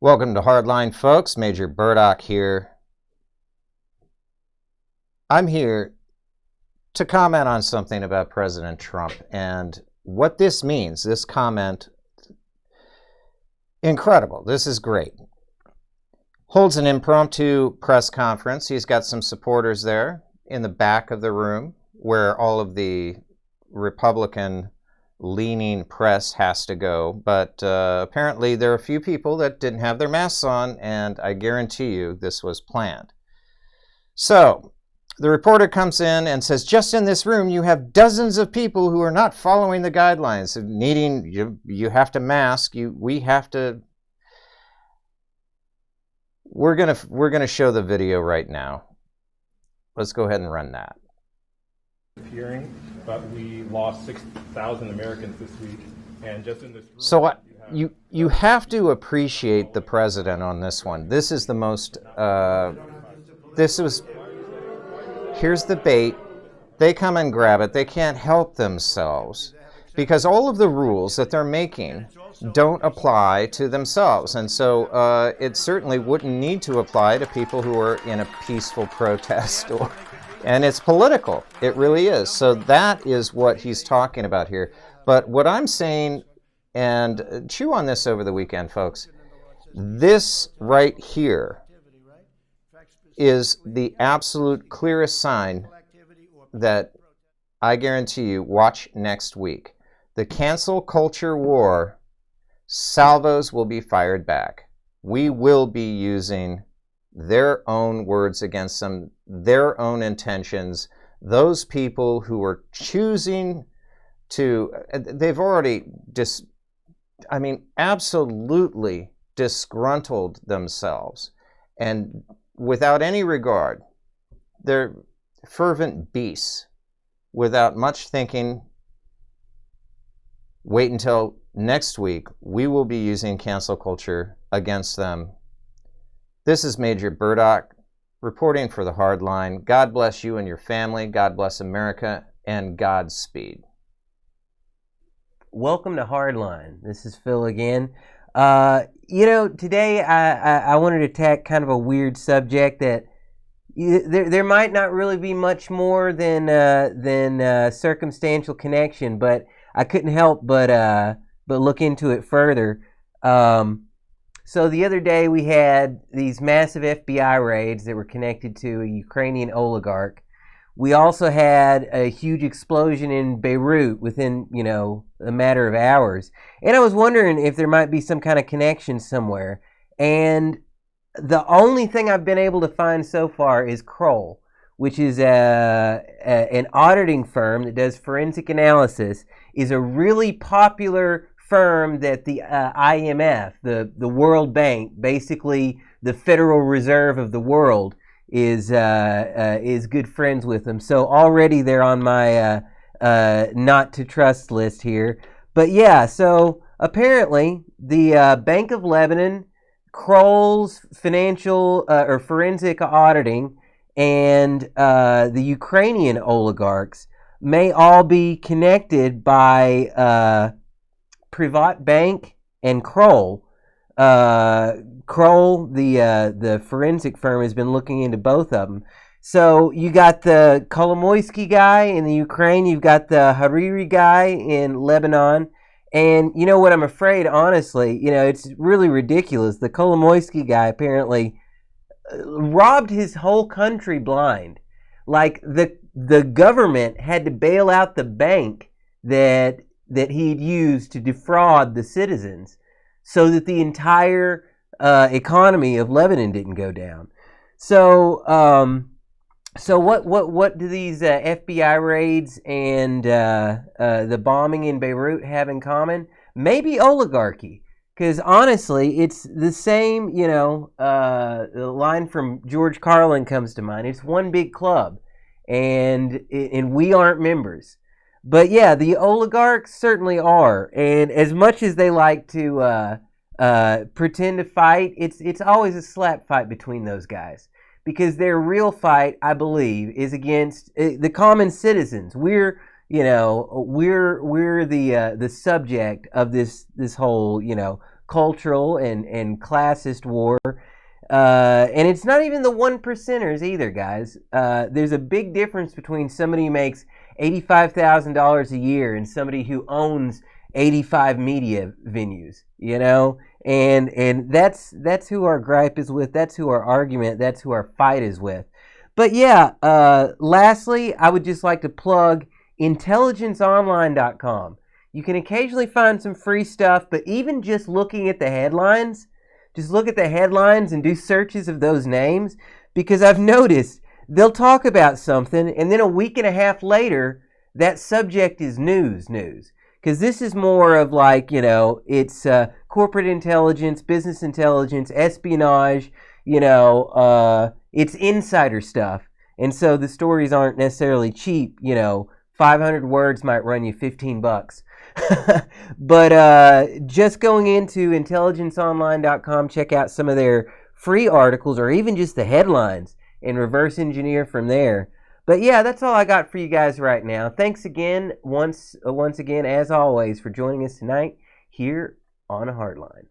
Welcome to Hardline, folks. Major Burdock here. I'm here to comment on something about President Trump and what this means. This comment, incredible. This is great. Holds an impromptu press conference. He's got some supporters there in the back of the room where all of the Republican-leaning press has to go. But apparently there are a few people that didn't have their masks on, and I guarantee you this was planned. So the reporter comes in and says, just in this room, you have dozens of people who are not following the guidelines, needing, you have to mask, we have to. We're gonna show the video right now. Let's go ahead and run that. Hearing, but we lost 6,000 Americans this week, and just in this room, so you have to appreciate the president on this one. This is the most. Here's the bait. They come and grab it. They can't help themselves because all of the rules that they're making don't apply to themselves. And so it certainly wouldn't need to apply to people who are in a peaceful protest. And it's political. It really is. So that is what he's talking about here. But what I'm saying, and chew on this over the weekend, folks, this right here is the absolute clearest sign that I guarantee you, watch next week. The cancel culture war, salvos will be fired back. We will be using their own words against them, their own intentions. Those people who are choosing to, they've already absolutely disgruntled themselves. And without any regard, they're fervent beasts. Without much thinking, wait until next week. We will be using cancel culture against them. This is Major Burdock reporting for the Hardline. God bless you and your family. God bless America, and Godspeed. Welcome to Hardline. This is Phil again. Today I wanted to attack kind of a weird subject that there might not really be much more than circumstantial connection, but I couldn't help but look into it further. So the other day we had these massive FBI raids that were connected to a Ukrainian oligarch. We also had a huge explosion in Beirut within, a matter of hours. And I was wondering if there might be some kind of connection somewhere. And the only thing I've been able to find so far is Kroll, which is an auditing firm that does forensic analysis, is a really popular firm that the IMF, the World Bank, basically the Federal Reserve of the world, is good friends with them. So already they're on my not to trust list here. But yeah, so apparently the Bank of Lebanon, Kroll's financial or forensic auditing, and the Ukrainian oligarchs may all be connected by Privat Bank and Kroll. Kroll, the forensic firm, has been looking into both of them. So you got the Kolomoisky guy in the Ukraine, you've got the Hariri guy in Lebanon, and you know what I'm afraid, honestly, it's really ridiculous. The Kolomoisky guy apparently robbed his whole country blind. Like the government had to bail out the bank that he'd used to defraud the citizens, so that the entire economy of Lebanon didn't go down. So what do these FBI raids and the bombing in Beirut have in common? Maybe oligarchy, because honestly, it's the same. The line from George Carlin comes to mind. It's one big club, and we aren't members. But yeah, the oligarchs certainly are, and as much as they like to pretend to fight, it's always a slap fight between those guys, because their real fight, I believe, is against the common citizens. We're the subject of this whole cultural and classist war. And it's not even the one percenters either, guys. There's a big difference between somebody who makes $85,000 a year and somebody who owns 85 media venues, you know? And that's who our gripe is with. That's who our argument, that's who our fight is with. But yeah, lastly, I would just like to plug intelligenceonline.com. You can occasionally find some free stuff, but even just looking at the headlines, just look at the headlines and do searches of those names, because I've noticed they'll talk about something and then a week and a half later, that subject is news. Because this is more of like, you know, it's corporate intelligence, business intelligence, espionage, you know, it's insider stuff. And so the stories aren't necessarily cheap, you know, 500 words might run you $15. But just going into intelligenceonline.com, check out some of their free articles or even just the headlines and reverse engineer from there. But yeah, that's all I got for you guys right now. Thanks again, once again, as always, for joining us tonight here on A Hardline.